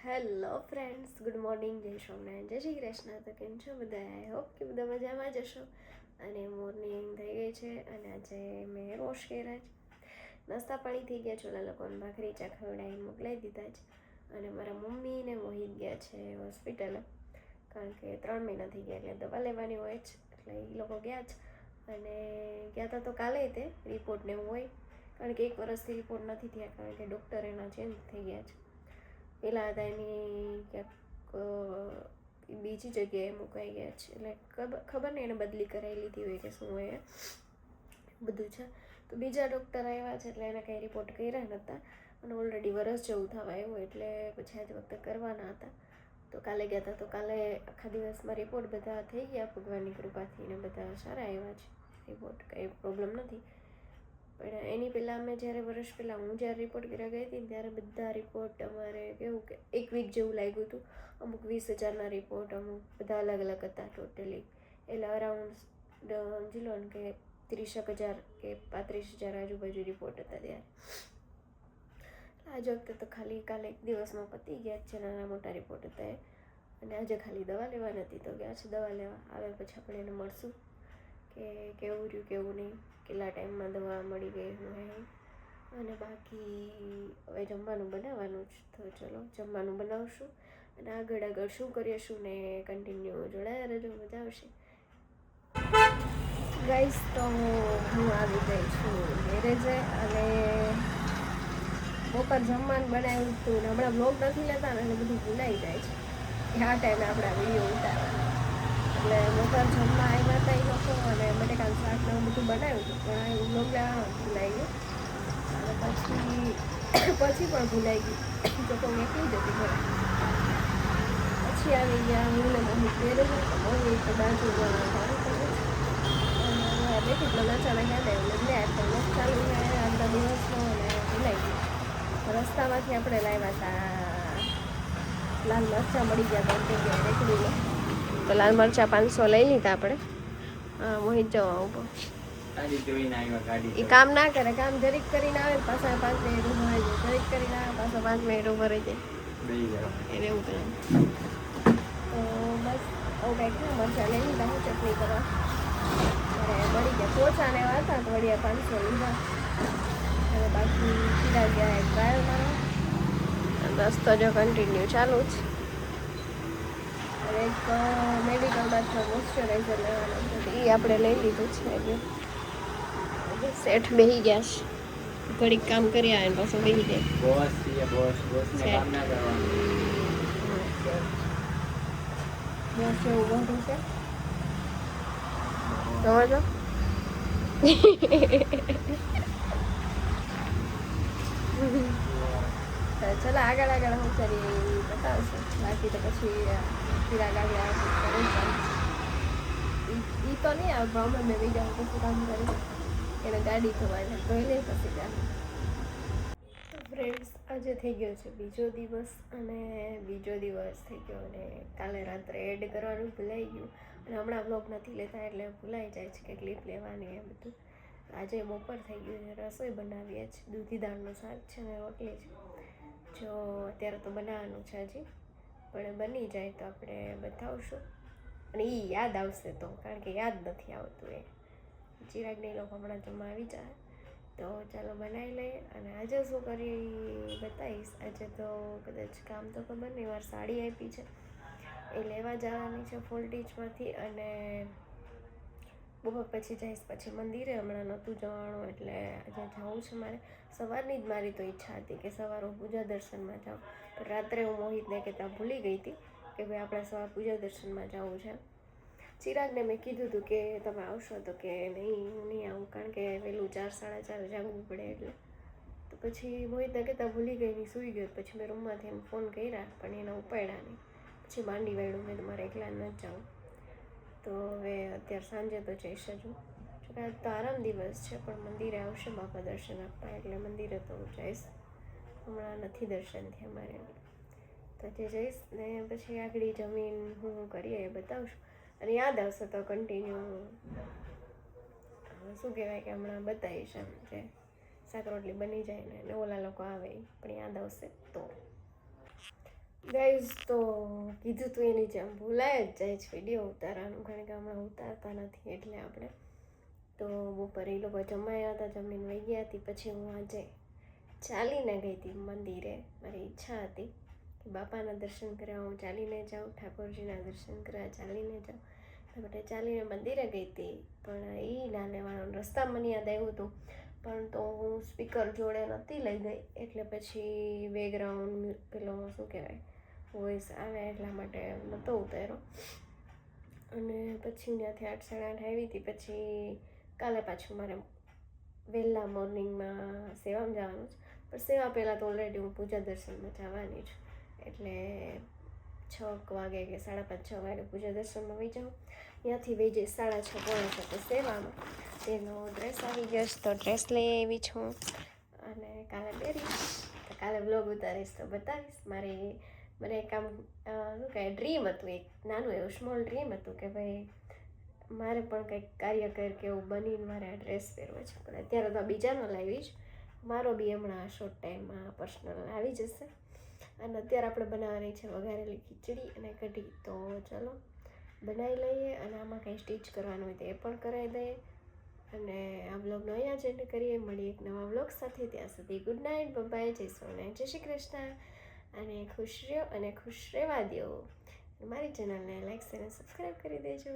Hello friends, good morning, જય સ્વામિનારાયણ, જય શ્રી કૃષ્ણ. તો કેમ છો બધા? આઈ હોપ કે બધા મજામાં જ હશો. અને મોર્નિંગ થઈ ગઈ છે અને આજે મેં વોશ કર્યા જ, નાસ્તા પાણી થઈ ગયા. છોલા લોકોને ભાખરી ચા ખવડાવી મોકલાવી દીધા જ. અને મારા મમ્મી ને મોહિત ગયા છે હોસ્પિટલે, કારણ કે 3 મહિના થઈ ગયા એટલે દવા લેવાની હોય જ, એટલે એ લોકો ગયા જ. અને ગયા હતા તો કાલે તે રિપોર્ટ ને એવું હોય, કારણ કે 1 વર્ષથી રિપોર્ટ નથી થયા, કારણ કે ડૉક્ટર એના ચેન્જ થઈ ગયા છે. પેલા હતા એની ક્યાંક બીજી જગ્યાએ મુકાઈ ગયા છે, એટલે ખબર નહીં એને બદલી કરાવી લીધી હોય કે શું હોય બધું છે. તો બીજા ડૉક્ટર આવ્યા છે એટલે એને કંઈ રિપોર્ટ કર્યા નહોતા, અને ઓલરેડી વરસ જેવું થવા આવ્યું, એટલે પછી આજ વખતે કરવાના હતા. તો કાલે ગયા હતા, તો કાલે આખા દિવસમાં રિપોર્ટ બધા થઈ ગયા ભગવાનની કૃપાથી, ને બધા સારા આવ્યા છે રિપોર્ટ, કંઈ પ્રોબ્લેમ નથી. પણ એની પહેલાં અમે જ્યારે વર્ષ પહેલાં હું જ્યારે રિપોર્ટ કરવા ગઈ હતી ત્યારે બધા રિપોર્ટ અમારે કેવું કે 1 વીક જેવું લાગ્યું હતું. અમુક 20,000ના રિપોર્ટ, અમુક બધા અલગ અલગ હતા ટોટલી. એટલે અરાઉન્ડ સમજી લો ને કે 30,000 કે 35,000 આજુબાજુ રિપોર્ટ હતા ત્યારે. આજ વખતે તો ખાલી કાલે 1 દિવસમાં પતી ગયા છે, નાના મોટા રિપોર્ટ હતા એ. અને આજે ખાલી દવા લેવાની હતી, તો ગયા છે દવા લેવા. આવે પછી આપણે એને મળશું કે કેવું રહ્યું કેવું નહીં, કેટલા ટાઈમમાં દવા મળી ગઈ હું હે. અને બાકી હવે જમવાનું બનાવવાનું જ, તો ચલો જમવાનું બનાવશું અને આગળ શું કરીએ શું ને કન્ટિન્યુ જોડાયા રહેજો, મજા આવશે. ગાઈસ, તો હું આવી ગઈ છું મેરેજે, અને બપોર જમવાનું બનાવ્યું હતું ને હમણાં બ્લોગ નથી લેતા ને એટલે બધું ભૂલાઈ જાય છે કે આ ટાઈમે આપણા વિડીયો ઉતારવાના. એટલે બપોર જમવા આવ્યા હતા એ લોકો, અને બટેકાનું શાક ને એવું બધું બનાવ્યું હતું, પણ આ બ્લોગ લેવાનું ભૂલાઈ ગયું. અને પછી પણ ભૂલાઈ ગયું, તો મેં કહી જતી ઘરે. પછી આવી ગયા હું ને મોહિત પહેરે છે, તો મોહિત બાજુમાં સારું કરે છે. અને બેઠી તો અચાનક યાદ આવ્યું લે તો લોક ચાલુ છે આજના દિવસનો, અને ભૂલાઈ ગયું. રસ્તામાંથી આપણે લાવ્યા હતા લાલ મરચાં, મળી ગયા 3 જગ્યાએ રેકડીને, તો લાલ મરચાં 500 લઈ લીધા આપણે. મોહિત જવા ઉભો, એ કામ ના કરે, કામ જરીક કરીને આવે પાછા 5 મિનિટ ઉભો રહી જાય, જરીક કરીને આવે પાછા 5 મિનિટ ઉભો રહી જાય, એને એવું કરે. તો બસ આવું કંઈક છે. મરચાં લઈ લીધા, હું ચટણી કરવા અને મળી ગયા પોચા ને એવા હતા, તો વળી 500 લીધા. અને બાકી સીધા ગયા એક ટ્રાયલ મારવા, રસ્તો જો કન્ટિન્યુ ચાલુ જ. અને એક મેડિકલમાંથી મોઇશ્ચરાઇઝર લેવાનું છે, એ આપણે લઈ લીધું છે. શેઠ બેસી ગયા છે, ઘડીક કામ કરી આવે ને પાછું બેસી જાય. બોસ એવું બધું છે જોવો છો. ચલો આગળ હું કરીએ એ બતાવશું, બાકી તો પછી ચિરાગ આગળ એ તો નહીં આવે, પણ અમે બીજા કશું કામ કરી એને ગાડી ધોવાય ધોઈ લે પછી ત્યાં. તો ફ્રેન્ડ્સ, આજે થઈ ગયો છે બીજો દિવસ, અને બીજો દિવસ થઈ ગયો અને કાલે રાત્રે એડ કરવાનું ભૂલાઈ ગયું. અને હમણાં બ્લોગ નથી લેતા એટલે ભૂલાઈ જાય છે કે ક્લિપ લેવાની એ બધું. આજે બપોર થઈ ગયું છે, રસોઈ બનાવીએ જ, દૂધી દાળનું શાક છે ને રોટલી છે. જો અત્યારે તો બનાવવાનું છે હજી, પણ બની જાય તો આપણે બતાવશું. અને એ યાદ આવશે તો, કારણ કે યાદ નથી આવતું એ. ચિરાગને એ લોકો હમણાં જમવા આવી જાય, તો ચાલો બનાવી લઈએ. અને આજે શું કરીએ એ બતાવીશ. આજે તો કદાચ કામ તો ખબર નહીં, મારે સાડી આપી છે એ લેવા જવાની છે ફોલ્ટીજમાંથી, અને બપોર પછી જઈશ પછી મંદિરે. હમણાં નહોતું જવાનું એટલે આજે જવું છે મારે. સવારની જ મારી તો ઈચ્છા હતી કે સવાર હું પૂજા દર્શનમાં જાઉં, પણ રાત્રે હું મોહિતને કહેતા ભૂલી ગઈ હતી કે ભાઈ આપણે સવાર પૂજા દર્શનમાં જવું છે. ચિરાગને મેં કીધું હતું કે તમે આવશો, તો કે નહીં હું નહીં આવું, કારણ કે વહેલું 4 સાડા 4 જાગવું પડે એટલે. તો પછી મોહિતને કહેતા ભૂલી ગઈ, નહીં સૂઈ ગયો. પછી મેં રૂમમાંથી એમ ફોન કર્યા પણ એને ઉપાડ્યા નહીં. પછી માંડી વાળ્યું, મેં તમારે એકલા ન જાઉં. તો હવે અત્યારે સાંજે તો જઈશ જ હું, જોકે આજ તો આરામ દિવસ છે, પણ મંદિરે આવશે બાપા દર્શન આપવા, એટલે મંદિરે તો હું જઈશ. હમણાં નથી દર્શન થયા મારે, તો જે જઈશ ને પછી આગળ જમીન હું કરીએ એ બતાવશું. અને યાદ આવશે તો કન્ટિન્યુ શું કહેવાય કે હમણાં બતાવીશ, એમ જે શાક રોટલી બની જાય ને ઓલા લોકો આવે પણ યાદ આવશે તો. ગાઈઝ તો કીધું તું એની જેમ ભૂલાય જ જાય છે વિડીયો ઉતારવાનું, કારણ કે હમણાં ઉતારતા નથી. એટલે આપણે તો બપોરે એ લોકો જમાયા હતા, જમીને વહી ગયા હતી. પછી હું આજે ચાલીને ગઈ હતી મંદિરે. મારી ઈચ્છા હતી કે બાપાના દર્શન કરવા હું ચાલીને જાઉં, ઠાકોરજીના દર્શન કરવા ચાલીને જાઉં. એટલે ચાલીને મંદિરે ગઈ હતી. પણ એ ના લેવાનું, રસ્તામાં મને યાદ આવ્યું હતું, પણ તો હું સ્પીકર જોડે નહોતી લઈ ગઈ. એટલે પછી બેકગ્રાઉન્ડ પેલો શું કહેવાય વોઇસ આવે એટલા માટે નહોતો ઉતાર્યો. અને પછી ત્યાંથી 8 સાડા 8 આવી હતી. પછી કાલે પાછું મારે વહેલા મોર્નિંગમાં સેવામાં જવાનું છે. પણ સેવા પહેલાં તો ઓલરેડી હું પૂજા દર્શનમાં જવાની છું. એટલે 6 વાગે કે 5:30-6 વાગે પૂજા દર્શનમાં વહી જાઉં. ત્યાંથી વહી જઈ 6:30 પોણા 7 સેવામાં. તેનો ડ્રેસ આવી ગયો છે તો ડ્રેસ લઈ આવી છું અને કાલે પહેરીશ. તો કાલે બ્લોગ ઉતારીશ તો બતાવીશ. મને એક આમ શું કહે ડ્રીમ હતું, એક નાનું એવું સ્મોલ ડ્રીમ હતું કે ભાઈ મારે પણ કંઈક કાર્યકર કે એવું બનીને મારે આ ડ્રેસ પહેરવો છે. પણ અત્યારે તો બીજાનો લાવીશ, મારો બી હમણાં શોર્ટ ટાઈમમાં પર્સનલ આવી જશે. અને અત્યારે આપણે બનાવવાની છે વઘારેલી ખીચડી અને કઢી. તો ચલો બનાવી લઈએ, અને આમાં કંઈ સ્ટીચ કરવાનું હોય તો એ પણ કરાવી દઈએ. અને આ બ્લોગનો અહીંયા જ એન્ડ કરીએ. મળીએ એક નવા બ્લોગ સાથે. ત્યાં સુધી ગુડ નાઇટ, બાય, જય સ્વામિનારાયણ, જય શ્રી કૃષ્ણ. અને ખુશ રહ્યો અને ખુશ રહેવા દો. મારી ચેનલને લાઈક અને સબસ્ક્રાઈબ કરી દેજો.